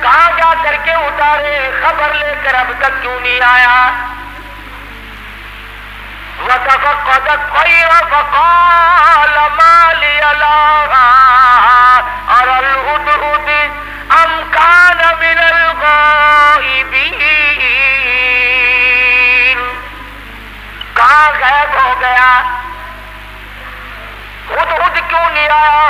کہاں جا کر کے اتارے؟ خبر لے کر اب تک کیوں نہیں آیا؟ وَتَفَقَّدَ الطَّيْرَ فَقَالَ مَا لِيَ لَا أَرَى الْهُدْهُدَ أَمْ كَانَ مِنَ الْغَائِبِينَ۔ کہاں غائب ہو گیا؟ ہدہد کیوں نہیں آیا؟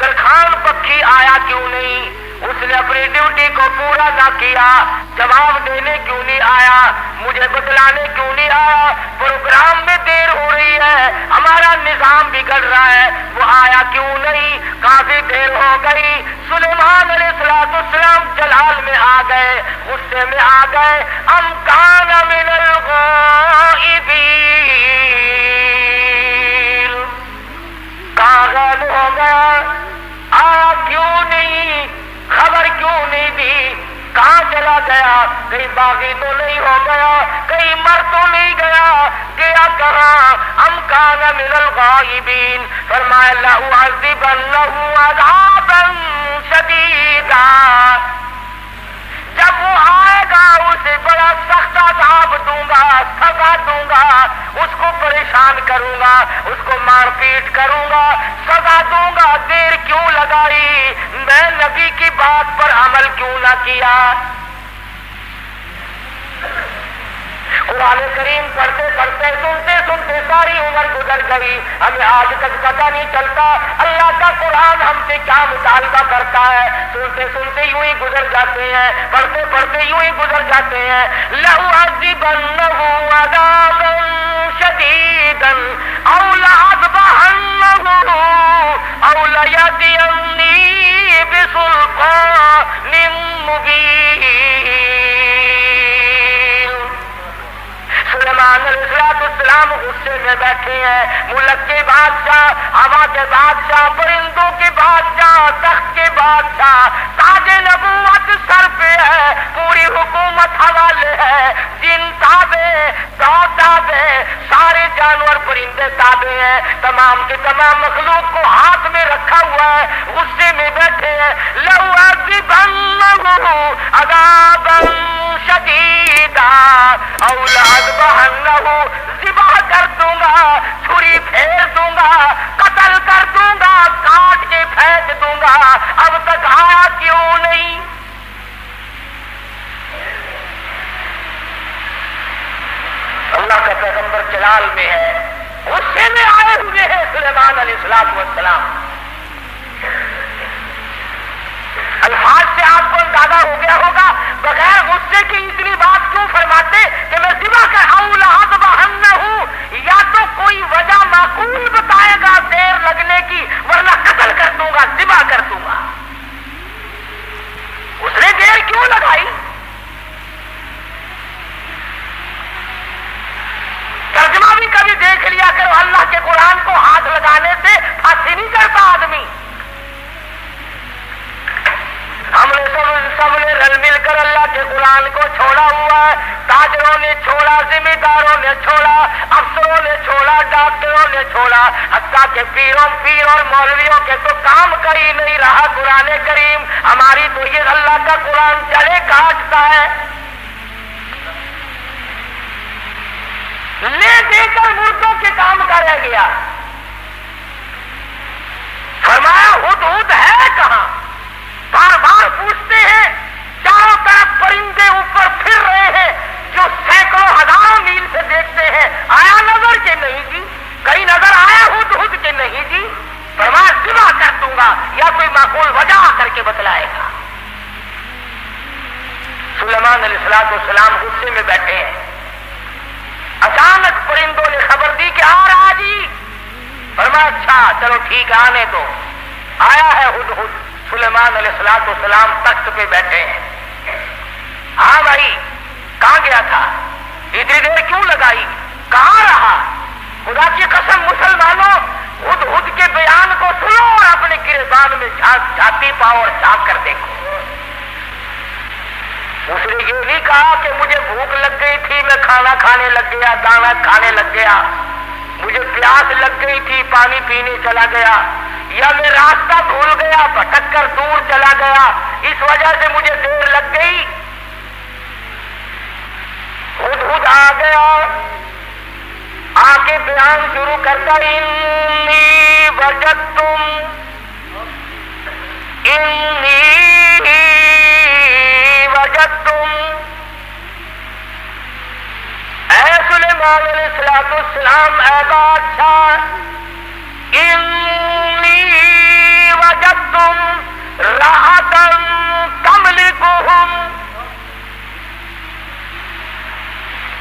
درخان پکھی آیا کیوں نہیں؟ اس نے اپنی ڈیوٹی کو پورا نہ کیا، جواب دینے کیوں نہیں آیا؟ مجھے بتلانے کیوں نہیں آیا؟ پروگرام میں دیر ہو رہی ہے، ہمارا نظام بگڑ رہا ہے، وہ آیا کیوں نہیں؟ کافی دیر ہو گئی۔ سلیمان علیہ السلام جلال میں آ گئے، غصے میں آ گئے۔ ام کان من الغائبین، کہاں غائب ہو گیا؟ آیا کیوں نہیں؟ خبر کیوں نہیں دی؟ کہاں چلا گیا؟ کہیں باغی تو نہیں ہو گیا؟ کہیں مر تو نہیں گیا؟ گیا کہاں؟ ام کان من الغائبین، فرمایا لأعذبنہ عذابا شدیدا، جب وہ آئے گا اسے بڑا سخت عذاب دوں گا، سزا دوں گا، اس کو پریشان کروں گا، اس کو مار پیٹ کروں گا، سزا دوں گا۔ دیر کیوں لگائی؟ میں نبی کی بات پر عمل کیوں نہ کیا؟ قرآن کریم پڑھتے پڑھتے سنتے سنتے ساری عمر گزر گئی، ہمیں آج تک پتہ نہیں چلتا اللہ کا قرآن ہم سے کیا مطالبہ کرتا ہے۔ سنتے سنتے یوں ہی گزر جاتے ہیں، پڑھتے پڑھتے یوں ہی گزر جاتے ہیں۔ لَأُعَذِّبَنَّهُ عَذَابًا شَدِيدًا أَوْ لَأَذْبَحَنَّهُ أَوْ لَيَأْتِيَنِّي بِسُلْطَانٍ مُبِينٍ۔ سلیمان علیہ السلام غصے میں بیٹھے ہیں، ملک کے بادشاہ، ہوا کے بادشاہ، پرندوں کے بادشاہ، تخت کے بادشاہ، تاج نبوت سر پہ ہے، پوری حکومت حوالے ہے، جن تابع، تابع، سارے جانور پرندے تابع ہیں، تمام کے تمام مخلوق کو ہاتھ میں رکھا ہوا ہے، غصے میں بیٹھے ہیں۔ لَأُعَذِّبَنَّهُ عَذَابًا شَدِيدًا أَوْ لَأَذْبَحَنَّهُ، ذبح کر دوں گا، چھری پھیر دوں گا، قتل کر دوں گا، کاٹ کے پھینک دوں گا۔ اب تک آیا کیوں نہیں؟ اللہ کا پیغمبر جلال میں ہے، غصے میں آئے ہوئے ہیں سلیمان علیہ السلام۔ الفاظ سے آپ کو اندازہ ہو گیا ہوگا بغیر غصے کی اتنی بات کیوں فرماتے کہ میں ذبح کر أَوْ لَأَذْبَحَنَّهُ، یا تو کوئی وجہ معقول بتائے گا دیر لگنے کی، ورنہ قتل کر دوں گا، ذبح کر دوں گا۔ اس نے دیر کیوں لگائی؟ ترجمہ بھی کبھی دیکھ لیا کرو، اللہ کے قرآن کو ہاتھ لگانے سے پھانسی نہیں کرتا آدمی۔ ہم نے سب نے رل مل کر اللہ کے قرآن کو چھوڑا ہوا ہے، تاجروں نے چھوڑا، ذمہ داروں نے چھوڑا، افسروں نے چھوڑا، ڈاکٹروں نے چھوڑا، حتیٰ کہ پیر اور مولویوں کے تو کام کا ہی نہیں رہا قرآن کریم۔ ہماری تو یہ اللہ کا قرآن جڑے کاٹتا ہے، لے دے کر مردوں کے کام کا رہ گیا۔ فرمایا ہدہد ہے کہاں؟ بار بار پوچھتے ہیں، چاروں طرف پرندے اوپر پھر رہے ہیں جو سینکڑوں ہزاروں میل سے دیکھتے ہیں، آیا نظر کہ نہیں جی؟ کہیں نظر آیا ہدہد کہ نہیں جی؟ فرمایا ذبح کر دوں گا، یا کوئی معقول وجہ آ کر کے بتلائے گا۔ سلیمان علیہ السلام غصے میں بیٹھے ہیں، اچانک پرندوں نے خبر دی کہ آ رہا جی۔ فرمایا اچھا چلو ٹھیک ہے، آنے دو۔ آیا ہے ہدہد۔ سلیمان علیہ السلام تخت پہ بیٹھے ہیں۔ ہاں بھائی کہاں گیا تھا؟ اتنی دیر کیوں لگائی؟ کہاں رہا؟ خدا کی قسم مسلمانوں، ہدہد کے بیان کو سنو اور اپنے گریبان میں جھانتی پاؤ اور جھانک کر دیکھو۔ اس نے یہ نہیں کہا کہ مجھے بھوک لگ گئی تھی میں کھانا کھانے لگ گیا، دانا کھانے لگ گیا، مجھے پیاس لگ گئی تھی پانی پینے چلا گیا، یا میں راستہ بھول گیا بھٹک کر دور چلا گیا، اس وجہ سے مجھے دیر لگ کرتا انی وجدتم اے سلیمان علیہ السلام اے بادشاہ انی وجدتم راحتا تملکہم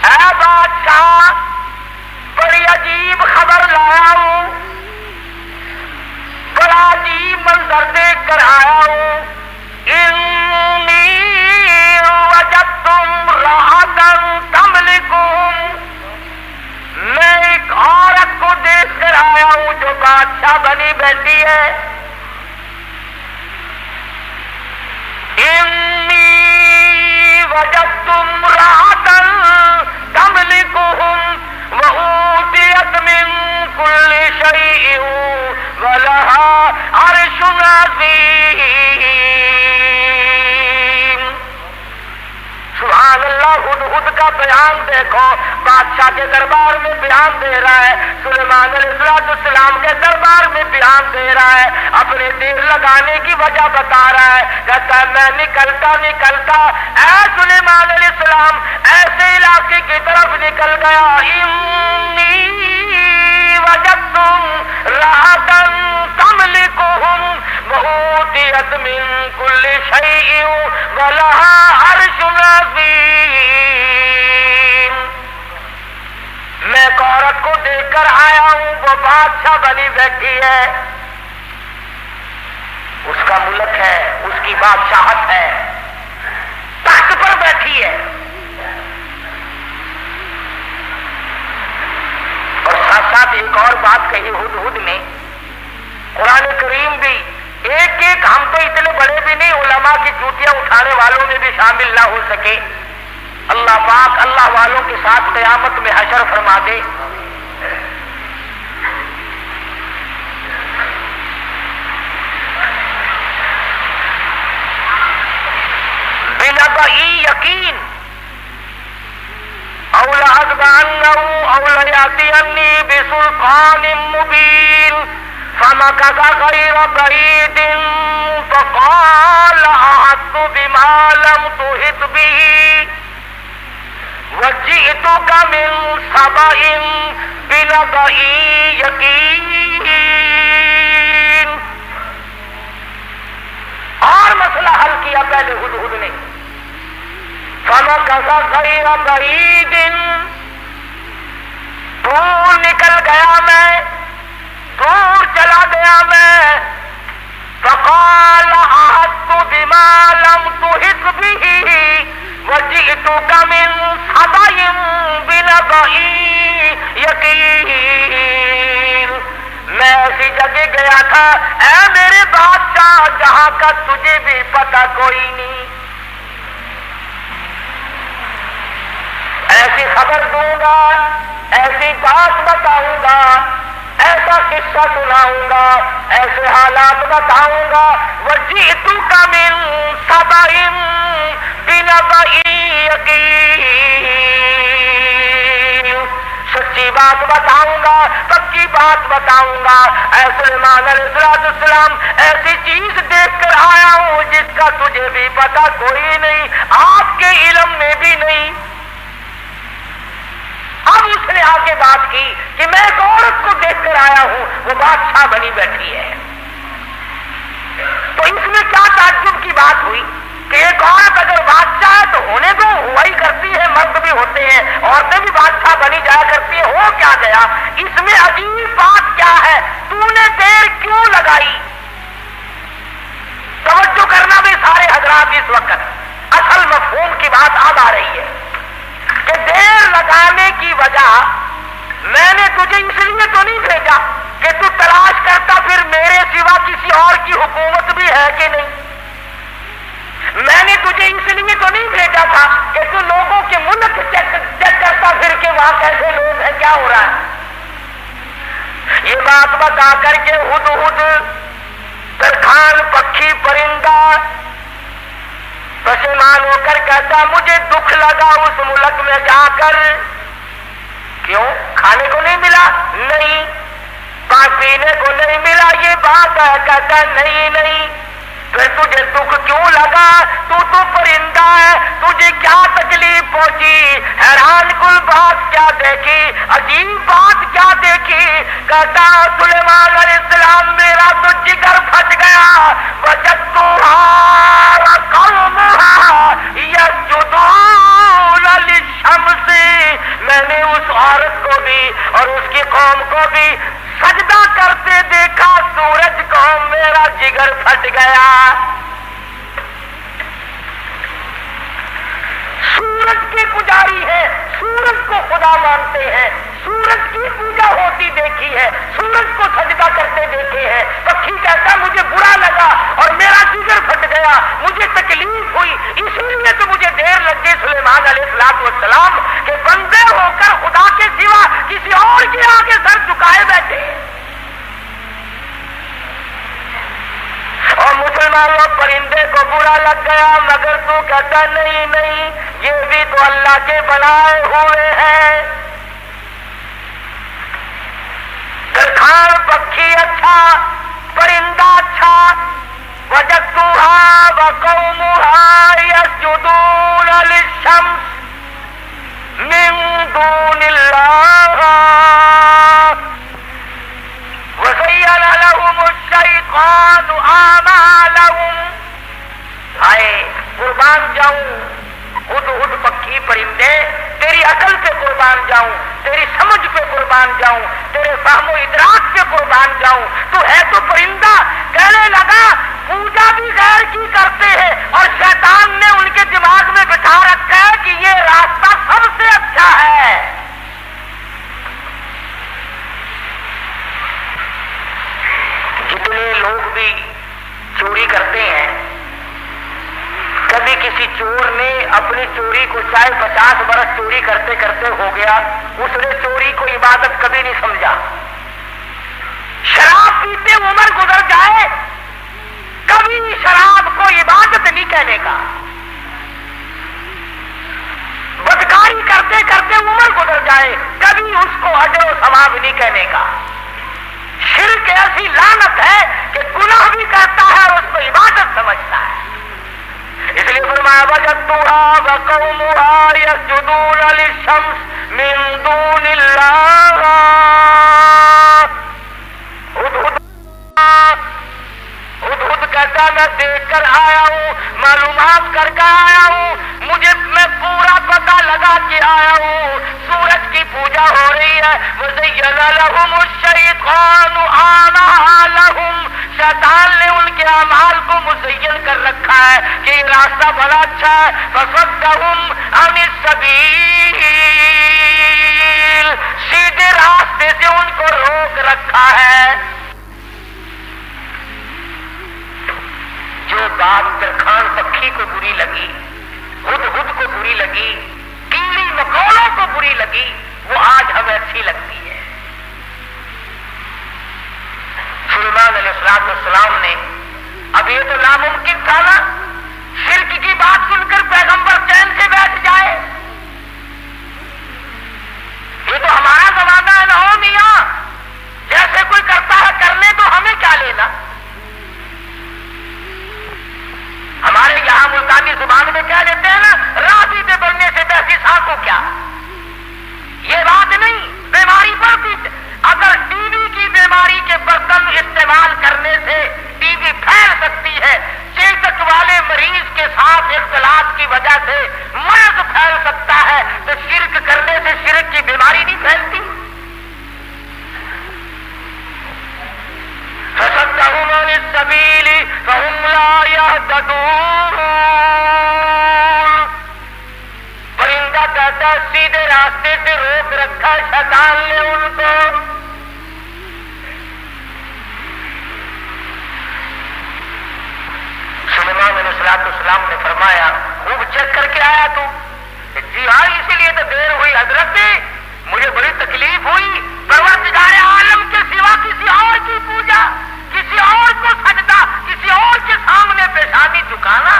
اے بادشاہ بڑی عجیب خبر لایا ہوں بڑا عجیب منظر دیکھ کر آیا ہوں انی وجدتم راحتا تملکہم میں ایک عورت کو دیکھ کر آیا ہوں جو بادشاہ بنی بیٹھی ہے انی وجدتم راحتا تملکہم وأوتيت من كل شيء ولها عرش عظيم سبحان اللہ ہدہد کا بیان دیکھو بادشاہ کے دربار میں بیان دے رہا ہے سلیمان علیہ السلام کے دربار میں بیان دے رہا ہے اپنے دیر لگانے کی وجہ بتا رہا ہے کہتا ہے میں نکلتا اے سلیمان علیہ السلام ایسے علاقے کی طرف نکل گیا انی وجدتم راحتا تملکہم وأوتیت من کل شیء ولها عرش عظیم میں ایک عورت کو دیکھ کر آیا ہوں وہ بادشاہ بنی بیٹھی ہے اس کا ملک ہے اس کی بادشاہت ہے تخت پر بیٹھی ہے اور ساتھ ساتھ ایک اور بات کہی ہدہد نے قرآن کریم بھی ایک ہم تو اتنے بڑے بھی نہیں علماء کی چوٹیاں اٹھانے والوں میں بھی شامل نہ ہو سکے اللہ پاک اللہ والوں کے ساتھ قیامت میں حشر فرما دے بنبئی یقین او لأذبحنه او ليأتيني بسلطان مبين فمكث غير بعيد فقال أحطت بما لم تحط به وجئتك من سبأ بنبأ يقين اور مسئلہ حل کیا پہلے ہدہد نے فمكث غير بعيد دور نکل گیا میں دور چلا گیا میں فقال أحطت بما لم تحط به وجئتك من سبأ بنبأ يقين میں ایسی جگہ گیا تھا اے میرے بادشاہ جہاں کا تجھے بھی پتہ کوئی نہیں ایسی خبر دوں گا ایسی بات بتاؤں گا ایسا قصہ سناؤں گا ایسے حالات بتاؤں گا وجئتک من سبأ بنبأ یقین سچی بات بتاؤں گا پکی بات بتاؤں گا اے سلیمان علیہ السلام ایسی چیز دیکھ کر آیا ہوں جس کا تجھے بھی پتہ کوئی نہیں آپ کے علم میں بھی نہیں اب اس نے آ کے بات کی کہ میں ایک عورت کو دیکھ کر آیا ہوں وہ بادشاہ بنی بیٹھی ہے تو اس میں کیا تعجب کی بات ہوئی کہ ایک عورت اگر بادشاہ ہے تو ہونے دو ہوا ہی کرتی ہے مرد بھی ہوتے ہیں عورتیں بھی بادشاہ بنی جایا کرتی ہیں ہو کیا گیا اس میں عجیب بات کیا ہے تو نے دیر کیوں لگائی توجہ کرنا بھی سارے حضرات اس وقت اصل مفہوم کی بات اب آ رہی ہے کہ دیر لگانے کی وجہ میں نے تجھے اس لیے تو نہیں بھیجا کہ تو تلاش کرتا پھر میرے سوا کسی اور کی حکومت بھی ہے کہ نہیں میں نے تجھے اس لیے تو نہیں بھیجا تھا کہ تو لوگوں کے ملک چیک کرتا پھر کے وہاں کیسے لوگ ہیں کیا ہو رہا ہے یہ بات بتا کر کے ہدہد ترکھان پکھی پرندہ پشیمان ہو کر کہتا مجھے دکھ لگا اس ملک میں جا کر کیوں کھانے کو نہیں ملا نہیں پینے کو نہیں ملا یہ بات ہے؟ کہتا نہیں نہیں. پھر تجھے دکھ کیوں لگا؟ تو پرندہ ہے، تجھے کیا تکلیف پہنچی؟ حیران کل بات کیا دیکھی، عجیب بات کیا دیکھی؟ کہتا سلیمان علیہ السلام میرا تو جگر پھٹ گیا. وجدتها وقومها يسجدون للشمس، میں نے اس عورت کو بھی اور اس کی قوم کو بھی سجدہ کرتے دیکھا سورج کو، میرا جگر پھٹ گیا. سورج کے پجاری ہیں، سورج کو خدا مانتے ہیں، سورج کی پوجا ہوتی دیکھی ہے، سورج کو سجدہ کرتے دیکھے ہیں. پکھی کہتا مجھے برا لگا اور میرا جگر پھٹ گیا، مجھے تکلیف ہوئی، اسی لیے تو مجھے دیر لگ گئی سلیمان علیہ السلام کہ بندے ہو کر خدا کے سوا کسی اور کے آگے سر جھکائے بیٹھے. اور مسلمانوں پرندے کو برا لگ گیا، مگر تو کہتا نہیں نہیں یہ بھی تو اللہ کے بنائے ہوئے ہیں. ترکھان پکھی اچھا، پرندہ اچھا. وجدتها وقومها يسجدون للشمس من دون الله وزين لهم الشيطان أعمالهم. ہائے قربان جاؤں ہد پکھی پرندے، تیری عقل پہ قربان جاؤں، تیری سمجھ پہ قربان جاؤں، تیرے فہم و ادراک پہ قربان جاؤں. تو ہے تو پرندہ. کہنے لگا پوجا بھی غیر کی کرتے ہیں اور شیطان نے ان کے دماغ میں بٹھا رکھا ہے کہ یہ راستہ سب سے اچھا ہے. جتنے لوگ بھی چوری کرتے ہیں، کبھی کسی چور نے اپنی چوری کو چاہے 50 برس چوری کرتے کرتے ہو گیا، اس نے چوری کو عبادت کبھی نہیں سمجھا. شراب پیتے عمر گزر جائے، کبھی شراب کو عبادت نہیں کہنے کا. بدکاری کرتے کرتے عمر گزر جائے، کبھی اس کو اجر و ثواب نہیں کہنے کا. شرک ایسی لعنت ہے کہ گناہ بھی کرتا ہے اور اس کو عبادت سمجھتا ہے. اس لیے فرمایا وجدتها وقومها يسجدون للشمس من دون الله. ہدہد کہتا میں دیکھ کر آیا ہوں، معلومات کر کے آیا ہوں، میں پورا پتہ لگا کے آیا ہوں. سورج کی پوجا ہو رہی ہے. وزین لهم الشیطان اعمالهم، شیطان نے ان کے اعمال کو مزین کر رکھا ہے کہ یہ راستہ بڑا اچھا ہے. فصدهم عن السبیل، سیدھے راستے سے ان کو روک رکھا ہے. جو بات ترکھان پکھی کو بری لگی، ہدہد کو بری لگی، کیڑی مکوڑوں کو بری لگی، وہ آج ہمیں اچھی لگتی ہے. سلیمان علیہ السلام نے، اب یہ تو ناممکن تھا نا شرک کی بات سن کر پیغمبر چین سے بیٹھ جائے. یہ تو ہمارا زمانہ ہے نا ہو میاں، جیسے کوئی کرتا ہے کرنے تو ہمیں کیا لینا. ہمارے یہاں ملتانی زبان میں کہہ دیتے ہیں نا راضی پہ بڑھنے سے بیسی سان کو کیا. یہ بات نہیں، بیماری بڑھتی. اگر ٹی وی کی بیماری کے برتن استعمال کرنے سے ٹی وی پھیل سکتی ہے، چیچک والے مریض کے ساتھ اختلاط کی وجہ سے مرض پھیل سکتا ہے، تو شرک کرنے سے شرک کی بیماری نہیں پھیلتی. فصدهم عن السبيل فهم لا يهتدون. پرندہ کہتا سیدھے راستے سے روک رکھا شیطان نے ان کو. سلیمان علیہ السلام نے فرمایا خوب چیک کر کے آیا تو؟ جی ہاں، اسی لیے تو دیر ہوئی حضرت، مجھے بڑی تکلیف ہوئی. پروردگار عالم کے سوا کسی اور کی پوجا، کسی اور کو سجدہ، کسی اور کے سامنے پیشانی جھکانا.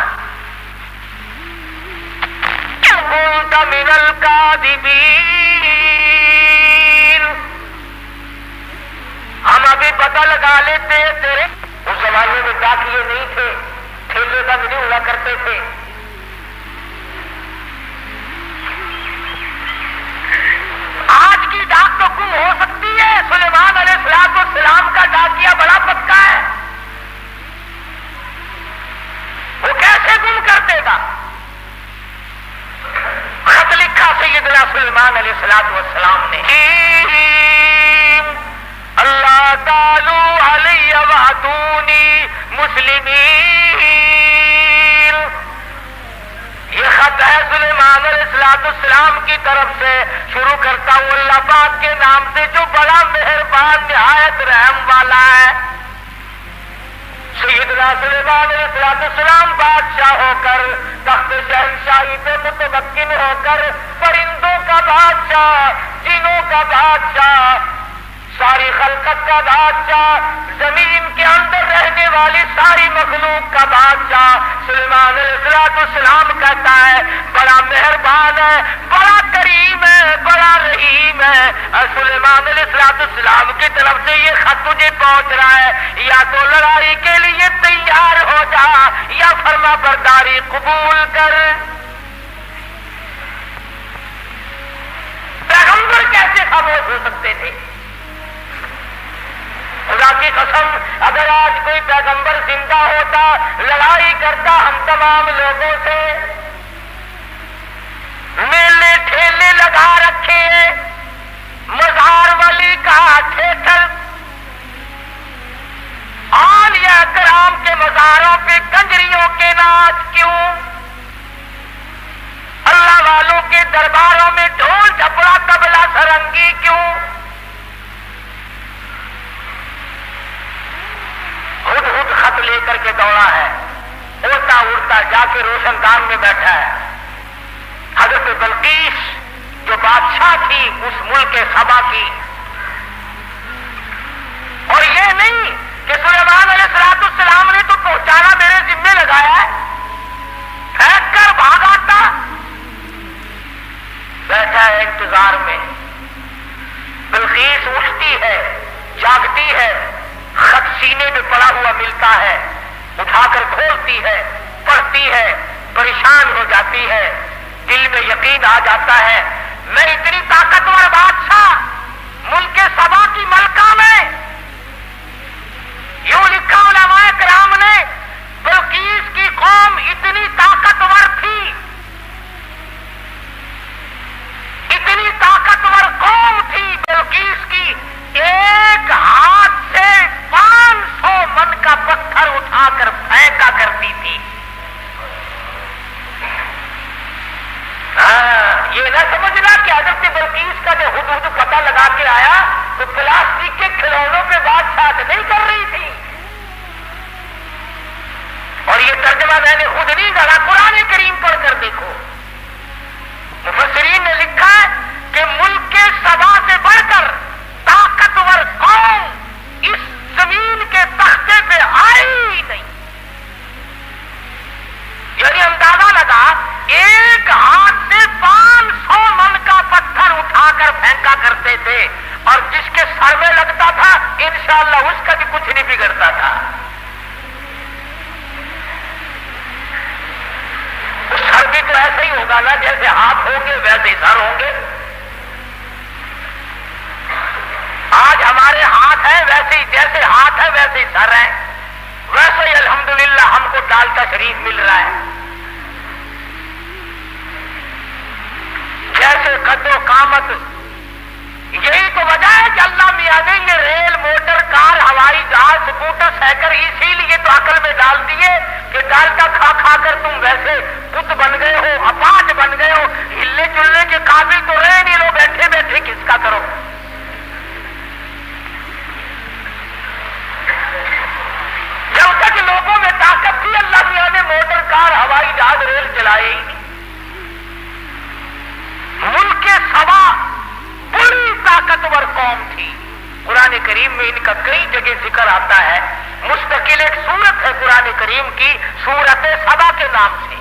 كنت من الكاذبين، ہم پتہ لگا لیتے تیرے. اس زمانے میں ڈاکیے نہیں تھے, ٹھیلے بند نہیں ہوا کرتے تھے. آج کی ڈاک تو گم ہو سکتی ہے, سلیمان علیہ السلام کا ڈاکیا بڑا پکا ہے. وہ کیسے گم کر دے گا؟ خط لکھا سیدنا سلیمان علیہ السلام نے, اللہ تعالی علیہ وعدونی مسلمین. یہ خط ہے سلیمان علیہ السلام کی طرف سے. شروع کرتا ہوں اللہ پاک کے نام سے جو بڑا مہربان نہایت رحم والا ہے. سیدنا سلیمان علیہ السلام بادشاہ ہو کر, تخت شہنشاہی پہ متمکن ہو کر, پرندوں کا بادشاہ, جنوں کا بادشاہ, ساری خلقت کا بادشاہ, زمین کے اندر رہنے والی ساری مخلوق کا بادشاہ سلیمان علیہ السلام کہتا ہے بڑا مہربان ہے, بڑا کریم ہے, بڑا رحیم ہے. سلیمان علیہ السلام کی طرف سے یہ خط تجھے پہنچ رہا ہے, یا تو لڑائی کے لیے تیار ہو جا یا فرما برداری قبول کر. پیغمبر کیسے خاموش ہو سکتے تھے؟ خدا کی قسم اگر آج کوئی پیغمبر زندہ ہوتا, لڑائی کرتا ہم تمام لوگوں سے, میلے ٹھیلے لگا رکھے, مزار والی کا ٹھیٹر, اولیاء کرام کے مزاروں پہ کنجریوں کے ناچ کیوں, اللہ والوں کے درباروں میں ڈھول جھپڑا طبلہ سرنگی کیوں؟ ہد خط لے کر کے دوڑا ہے, اڑتا اڑتا جا کے روشن دان میں بیٹھا ہے. حضرت بلقیس جو بادشاہ تھی اس ملک سبا کی, اور یہ نہیں کہ سلیمان علیہ السلام نے تو پہنچانا میرے ذمے لگایا ہے, پھینک کر بھاگ آتا. بیٹھا ہے انتظار میں. بلقیس اٹھتی ہے, جاگتی ہے, خط سینے میں پڑا ہوا ملتا ہے, اٹھا کر کھولتی ہے, پڑھتی ہے, پریشان ہو جاتی ہے. دل میں یقین آ جاتا ہے میں اتنی طاقتور بادشاہ ملک سبا کی ملکہ میں. یوں لکھا علماء کرام نے, بلقیس کی قوم اتنی طاقتور تھی, اتنی طاقتور قوم تھی بلقیس کی, ایک ہاتھ سے 500 من کا پتھر اٹھا کر پھینکا کرتی تھی. یہ نہ سمجھنا کہ حضرت بلقیس کا جو حدود پتہ لگا کے آیا تو پلاسٹک کے کھلونوں پہ بادشاہ نہیں کر رہی تھی. اور یہ ترجمہ میں نے خود نہیں کرا, قرآن کریم پڑھ کر دیکھو. مفسرین نے لکھا ہے کہ ملک کے سبا سے بڑھ کر طاقتور قوم اس زمین کے تختے پہ آئی ہی نہیں. یعنی اندازہ لگا ایک ہاتھ سے 500 من کا پتھر اٹھا کر پھینکا کرتے تھے, اور جس کے سر میں لگتا تھا انشاءاللہ اس کا بھی کچھ نہیں بگڑتا تھا. سر بھی تو ایسے ہی ہوگا نا, جیسے ہاتھ ہوں گے ویسے ہی سر ہوں گے. آج ہمارے ہاتھ ہیں ویسے ہی, جیسے ہاتھ ہے ویسے ہی سر ہیں, ویسے ہی الحمدللہ ہم کو ڈال کا شریف مل رہا ہے. جیسے قد و قامت, یہی تو وجہ ہے کہ اللہ میاں نے یہ ریل, موٹر, کار, ہوائی جہاز, سکوٹر, سائیکل اسی لیے تو عقل میں ڈال دیے کہ ڈالٹا کھا کھا کر تم ویسے بت بن گئے ہو, اپاج بن گئے ہو, ہلنے چلنے کے قابل تو رہے نہیں, لو بیٹھے بیٹھے کس کا کرو. جب تک لوگوں میں طاقت تھی اللہ میاں نے موٹر, کار, ہوائی جہاز, ریل چلائے ہی نہیں. ملک سبا بڑی طاقتور قوم تھی. قرآن کریم میں ان کا کئی جگہ ذکر آتا ہے. مستقل ایک سورت ہے قرآن کریم کی, سورت سبا کے نام سے.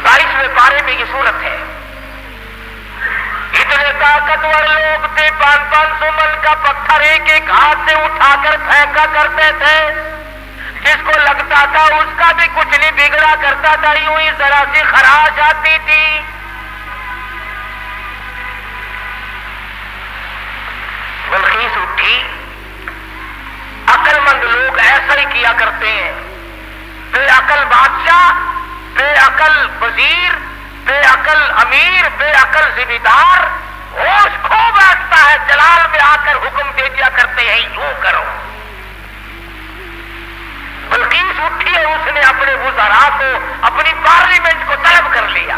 22ویں پارے میں یہ سورت ہے. اتنے طاقتور لوگ تھے 500 من کا پتھر ایک ایک ہاتھ سے اٹھا کر پھینکا کرتے تھے، جس کو لگتا تھا اس کا بھی کچھ نہیں بگڑا کرتا تھا، یوں ہی ذرا سی خراش آتی تھی۔ بلقیس اٹھی، عقل مند لوگ ایسا ہی کیا کرتے ہیں، بے عقل بادشاہ، بے عقل وزیر، بے عقل امیر، بے عقل ذمہ دار ہوش کھو بیٹھتا ہے، جلال میں آ کر حکم دے دیا کرتے ہیں یوں کرو۔ بلقیس اٹھی ہے، اس نے اپنے وزراء کو، اپنی پارلیمنٹ کو طلب کر لیا۔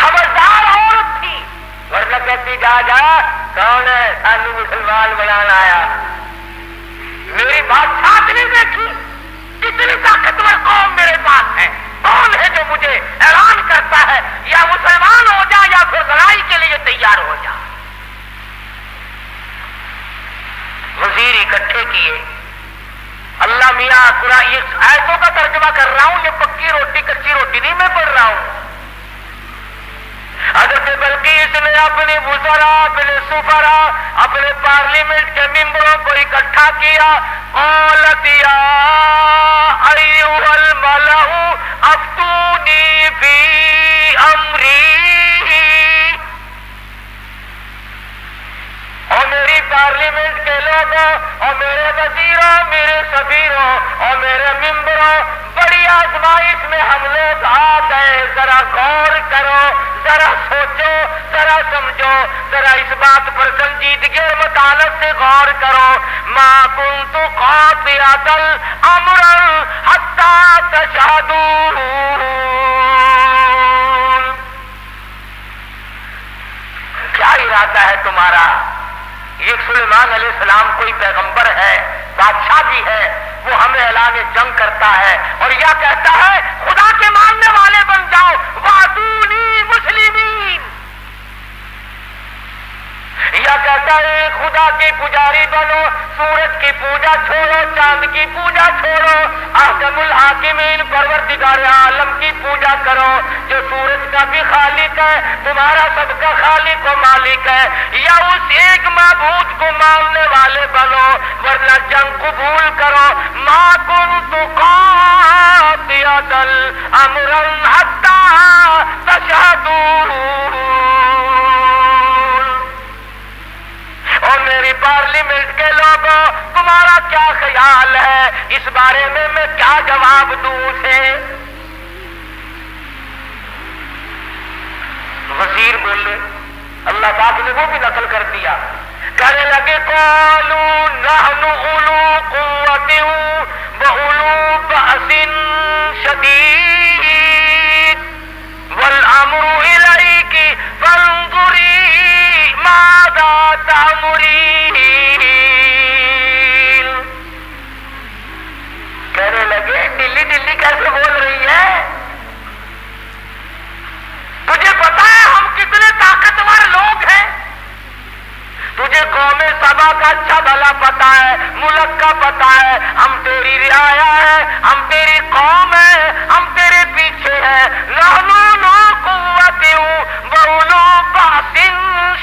سمجھدار عورت تھی، ورنہ کہتی جا جا کون ہے سانو مسلمان بنانا آیا۔ میری بادشاہت نہیں دیکھی کتنی طاقتور قوم میرے پاس ہے، کون ہے جو مجھے اعلان کرتا ہے یا مسلمان ہو جا یا پھر لڑائی کے لیے تیار ہو جا۔ وزیر اکٹھے کیے، اللہ میاں قرآن اس آیتوں کا ترجمہ کر رہا ہوں، یہ پکی روٹی کچی روٹی نہیں میں پڑھ رہا ہوں۔ حضرت بلقیس نے اپنے وزراء، اپنے سفراء، اپنے پارلیمنٹ کے ممبروں کو اکٹھا کیا۔ قالت یا ایھا الملأ افتونی فی امری، اور میری پارلیمنٹ کے لوگوں اور میرے وزیروں، میرے سفیروں اور میرے ممبروں، بڑی آزمائش میں ہم لوگ آ گئے، ذرا غور کرو، ذرا سوچو، ذرا سمجھو، ذرا اس بات پر سنجیدگی اور متانت سے غور کرو۔ ما کنت قاطعۃ امرا حتی تشہدون، کیا ارادہ ہے تمہارا؟ یہ سلیمان علیہ السلام کوئی پیغمبر ہے، بادشاہ بھی ہے، وہ ہمیں اعلان جنگ کرتا ہے اور یا کہتا ہے خدا کے ماننے والے بن جاؤ، وادونی مسلمین، یا کہتا ہے خدا کی پجاری بنو، سورج کی پوجا چھوڑو، چاند کی پوجا چھوڑو، احکم الحاکمین پروردگار عالم کی پوجا کرو، جو سورج کا بھی خالق ہے، تمہارا سب کا خالق و مالک ہے، یا اس ایک معبود کو ماننے والے بنو، ورنہ جنگ قبول کرو۔ ما کنت قاطعۃ امرا حتی تشہدون، اور میری پارلیمنٹ کے لوگوں تمہارا کیا خیال ہے اس بارے میں کیا جواب دوں اسے؟ وزیر بولے، اللہ پاک نے وہ بھی نقل کر دیا، کہنے لگے قالوا نحن اولو قوت واولو بأس شدید والامر الیک فانظری ماذا تأمرین، کہنے لگے ڈلی ڈلی کیسے بول رہی ہے؟ تجھے پتا ہے ہم کتنے طاقتور لوگ ہیں؟ تجھے قوم سبا کا اچھا بھلا پتا ہے، ملک کا پتا ہے، ہم تیری رعایا ہے، ہم تیری قوم ہے، ہم تیرے پیچھے ہیں۔ نحن اولو قوت واولو بأس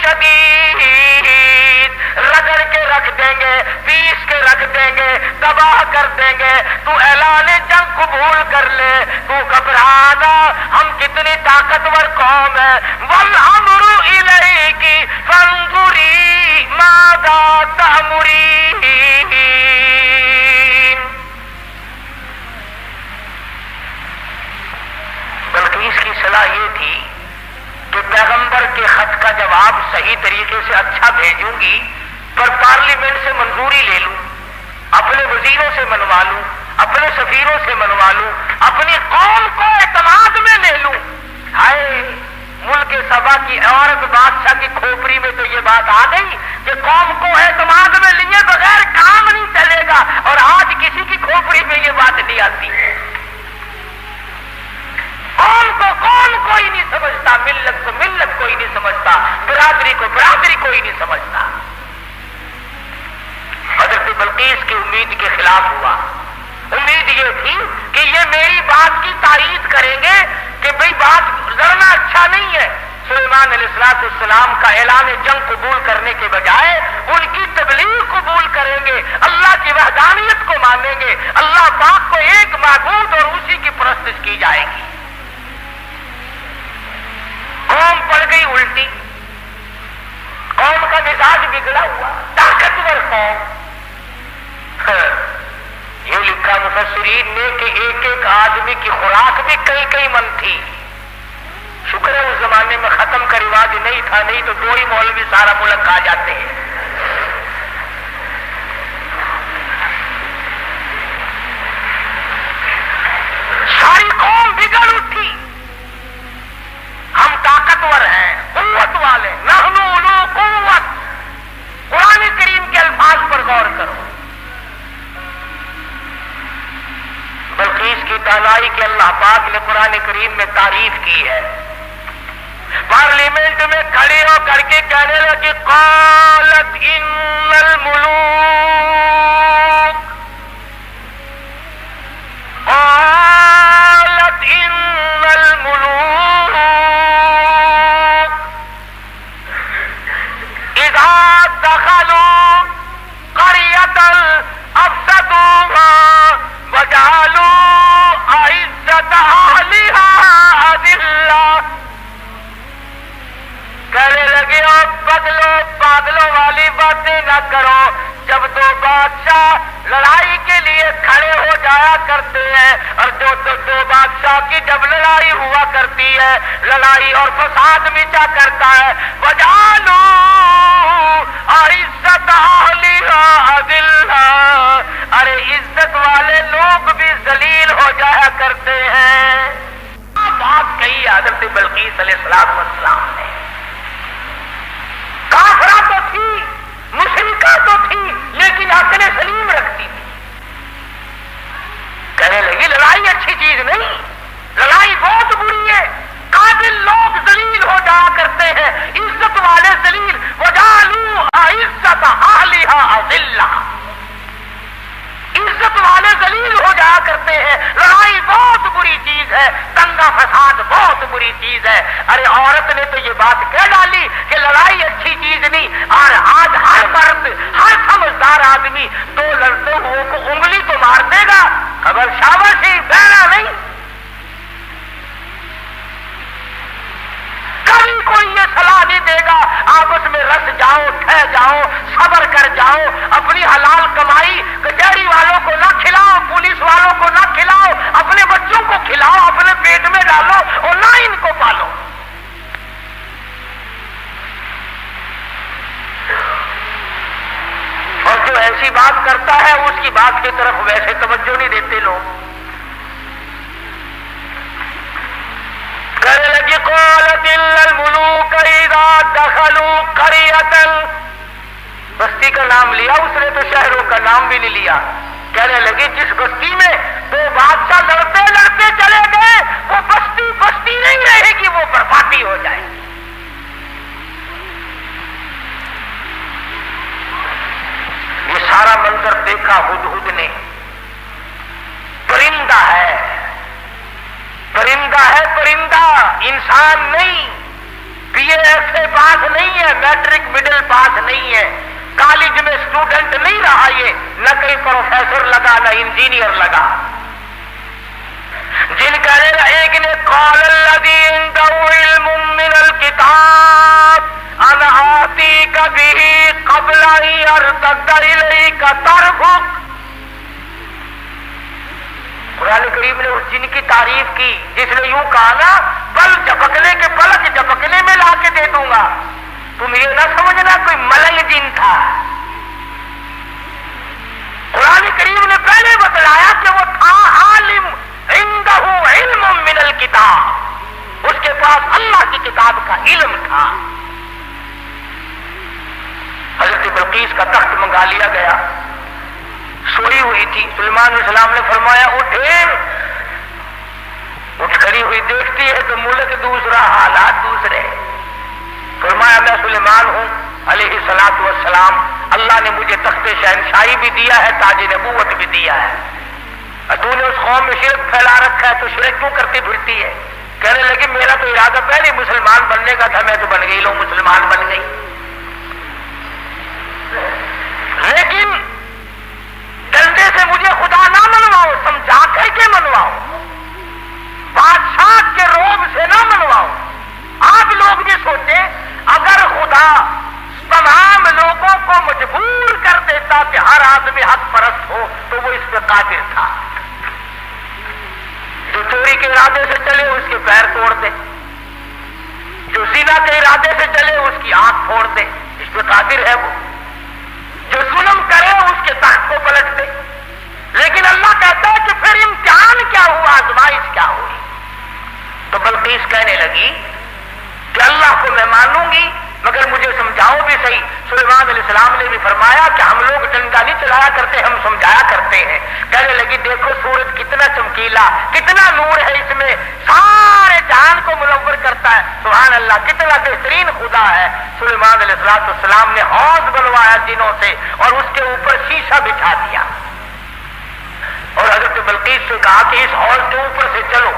شدید، رگڑ کے رکھ دیں گے، پیس کے رکھ دیں گے، تباہ کر دیں گے، تو اعلان جنگ قبول کر لے، تو گھبرانا، ہم کتنی طاقتور قوم ہے۔ والامر الیک فانظری ماذا تأمرین، بلقیس کی صلاح یہ تھی کہ پیغمبر کے خط کا جواب صحیح طریقے سے اچھا بھیجوں گی، پر پارلیمنٹ سے منظوری لے لوں، اپنے وزیروں سے منوا لوں، اپنے سفیروں سے منوا لوں، اپنی قوم کو اعتماد میں لے لوں۔ ہائے، ملک سبا کی عورت بادشاہ کی کھوپڑی میں تو یہ بات آ گئی کہ قوم کو اعتماد میں لیے بغیر کام نہیں چلے گا، اور آج کسی کی کھوپڑی میں یہ بات نہیں آتی۔ قوم کوئی نہیں سمجھتا، ملت کو ملت کوئی نہیں سمجھتا، برادری کو برادری کوئی نہیں سمجھتا۔ حضرت بلقیس کی امید کے خلاف ہوا۔ امید یہ تھی کہ یہ میری بات کی تائید کریں گے کہ بھئی بات لڑنا اچھا نہیں ہے، سلیمان علیہ السلام کا اعلان جنگ قبول کرنے کے بجائے ان کی تبلیغ قبول کریں گے، اللہ کی وحدانیت کو مانیں گے، اللہ پاک کو ایک معبود اور اسی کی پرستش کی جائے گی۔ قوم پڑ گئی الٹی، قوم کا مزاج بگڑا ہوا، طاقتور قوم۔ یہ لکھا مفسرین نے کہ ایک ایک آدمی کی خوراک بھی کئی من تھی۔ شکر ہے اس زمانے میں ختم کا رواج نہیں تھا، نہیں تو 2 ہی مولوی سارا ملک کھا جاتے ہیں۔ ساری قوم بگڑ اٹھی، ہم طاقتور ہیں، قوت والے، نحن اولو قوت۔ قرآن کریم کے الفاظ پر غور کرو، بلقیس کی دانائی کے اللہ پاک نے قرآن کریم میں تعریف کی ہے۔ پارلیمنٹ میں کھڑے ہو کر کے کہنے لگی قالت ان الملوک، قالت ان الملوک اذا دخلوا قرية افسدوها وجعلوا عزت اهلها اذلة۔ کہنے لگے اور پاگلوں والی باتیں نہ کرو، جب 2 بادشاہ لڑائی کے لیے کھڑے ہو جایا کرتے ہیں، اور جو 2 بادشاہ کی جب لڑائی ہوا کرتی ہے، لڑائی اور فساد مچا کرتا ہے، وجعلوا عزت اہلها اذلہ، ارے عزت والے لوگ بھی ذلیل ہو جایا کرتے ہیں۔ بات کہی حضرت بلقیس علیہ السلام نے۔ کافرہ تو تھی، مشرکہ تو تھی، لیکن عقل سلیم رکھتی تھی۔ کہنے لگی لڑائی اچھی چیز نہیں، لڑائی بہت بری ہے، قابل لوگ ذلیل ہو جایا کرتے ہیں، عزت والے ذلیل، وجعلوا عزت اہلها اذلہ، عزت والے ذلیل ہو جایا کرتے ہیں۔ لڑائی بہت بری چیز ہے، دنگا فساد بہت بری چیز ہے۔ ارے عورت نے تو یہ بات کہہ ڈالی کہ لڑائی اچھی چیز نہیں، اور آج ہر مرد، ہر سمجھدار آدمی 2 لڑتے ہوئے کو انگلی تو مار دے گا، خبر شاباشی بہنا نہیں۔ کبھی کوئی یہ صلاح نہیں دے گا آپس میں رس جاؤ، ٹھہ جاؤ، صبر کر جاؤ، اپنی حلال کمائی کچہری والوں کو نہ کھلاؤ، پولیس والوں کو نہ کھلاؤ، اپنے بچوں کو کھلاؤ، اپنے پیٹ میں ڈالو اور نہ ان کو پالو۔ اور جو ایسی بات کرتا ہے اس کی بات کی طرف ویسے توجہ نہیں دیتے لوگ۔ کہنے لگی قالت ان الملوک اذا دخلوا قرية، بستی کا نام لیا اس نے تو شہروں کا نام بھی نہیں لیا۔ کہنے لگی جس بستی میں 2 بادشاہ لڑتے لڑتے چلے گئے، وہ بستی بستی نہیں رہے گی، وہ بربادی ہو جائے گی۔ یہ سارا منظر دیکھا ہدہد نے۔ پرندہ ہے، پرندہ ہے، پرندہ، انسان نہیں۔ BA سے پاس نہیں ہے، میٹرک مڈل پاس نہیں ہے، کالج میں اسٹوڈنٹ نہیں رہا، یہ نہ کہیں پروفیسر لگا نہ انجینئر لگا۔ جن کہنے ایک نے قال الذی عنده علم من الکتاب انا آتیک به قبل ان یرتد الیک طرفک۔ قرآن کریم نے اس جن کی تعریف کی جس نے یوں کہا نا پلک جھپکنے میں لا کے دے دوں گا۔ تم یہ نہ سمجھنا کوئی ملنگ جن تھا، قرآن کریم نے پہلے بتلایا کہ وہ تھا عالم، عنده علم من الکتاب، اس کے پاس اللہ کی کتاب کا علم تھا۔ حضرت بلقیس کا تخت منگا لیا گیا، سوئی ہوئی تھی۔ سلیمان علیہ السلام نے فرمایا اٹھے، اٹھ کھڑی ہوئی دیکھتی ہے تو ملک دوسرا، حالات دوسرے۔ فرمایا میں سلیمان ہوں علیہ الصلوۃ والسلام، اللہ نے مجھے تخت شہنشاہی بھی دیا ہے، تاج نبوت بھی دیا ہے، تو نے اس قوم میں شرک پھیلا رکھا ہے، تو شرک کیوں کرتی پھرتی ہے؟ کہنے لگی میرا تو ارادہ پہلے مسلمان بننے کا تھا، میں تو بن گئی، لو مسلمان بن گئی، لیکن ڈنڈے سے مجھے خدا نہ منواؤ، سمجھا کر کے منواؤ، بادشاہ کے روب سے نہ منواؤ۔ آپ لوگ بھی سوچیں اگر خدا تمام لوگوں کو مجبور کر دیتا کہ ہر آدمی حق پرست ہو تو وہ اس پہ قادر تھا۔ جو چوری کے ارادے سے چلے اس کے پیر توڑ دے، جو زنا کے ارادے سے چلے اس کی آنکھ پھوڑ دے، اس پہ قادر ہے وہ۔ جو ظلم کرے اس کے تخت کو پلٹ دے۔ لیکن اللہ کہتا ہے کہ پھر امتحان کیا ہوا، آزمائش کیا ہوئی؟ تو بلقیس کہنے لگی کہ اللہ کو میں مانوں گی مگر مجھے سمجھاؤ بھی صحیح۔ سلیمان علیہ السلام نے بھی فرمایا کہ ہم لوگ ڈنڈا نہیں چلایا کرتے، ہم سمجھایا کرتے ہیں۔ کہنے لگی دیکھو سورج کتنا چمکیلا، کتنا نور ہے اس میں، سارے جہان کو منور کرتا ہے، سبحان اللہ، کتنا بہترین خدا ہے۔ سلیمان علیہ السلام نے حوض بنوایا جنوں سے اور اس کے اوپر شیشہ بچھا دیا اور حضرت بلقیس سے کہا کہ اس حوض کے اوپر سے چلو،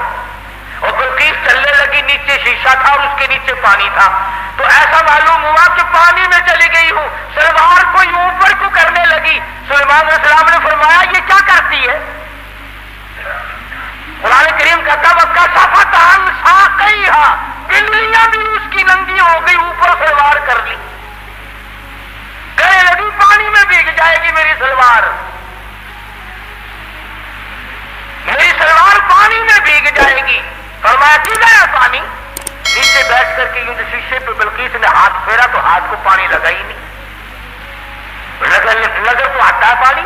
اور بلقیس چلنے لگی، نیچے شیشہ تھا اور اس کے نیچے پانی تھا، تو ایسا معلوم ہوا کہ پانی میں چلی گئی ہوں، سلوار کو اوپر کو کرنے لگی۔ سلیمان علیہ السلام نے فرمایا یہ کیا کرتی ہے؟ قرآن کریم کہتا وَكَشَفَتْ عَنْ سَاقَيْهَا، پنڈلیاں بھی اس کی ننگی ہو گئی، اوپر سلوار کر لی، کہنے لگی پانی میں بھیگ جائے گی میری سلوار، میری سلوار پانی میں بھیگ جائے گی۔ فرمایا کدھر ہے پانی؟ نیچے بیٹھ کر کے یہ جو شیشے پہ بلقیس نے ہاتھ پھیرا تو ہاتھ کو پانی لگا ہی نہیں، نظر تو آتا ہے پانی،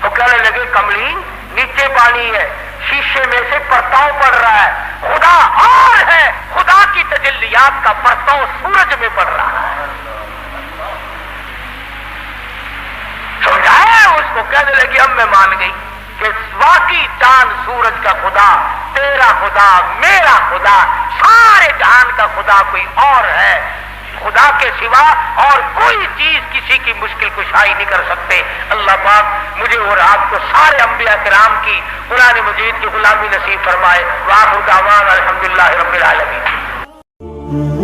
تو کہنے لگے کملی نیچے پانی ہے، شیشے میں سے پرتاؤ پڑ رہا ہے، خدا اور ہے، خدا کی تجلیات کا پرتاؤ سورج میں پڑ رہا ہے۔ سمجھایا اس کو، کہنے لگی اب میں مان گئی کہ واقعی چاند سورج کا خدا، تیرا خدا، میرا خدا، سارے جہان کا خدا کوئی اور ہے، خدا کے سوا اور کوئی چیز کسی کی مشکل کشائی نہیں کر سکتے۔ اللہ پاک مجھے اور آپ کو سارے انبیاء کرام کی قرآن مجید کی غلامی نصیب فرمائے۔ وآخر دعوانا الحمدللہ رب العالمین۔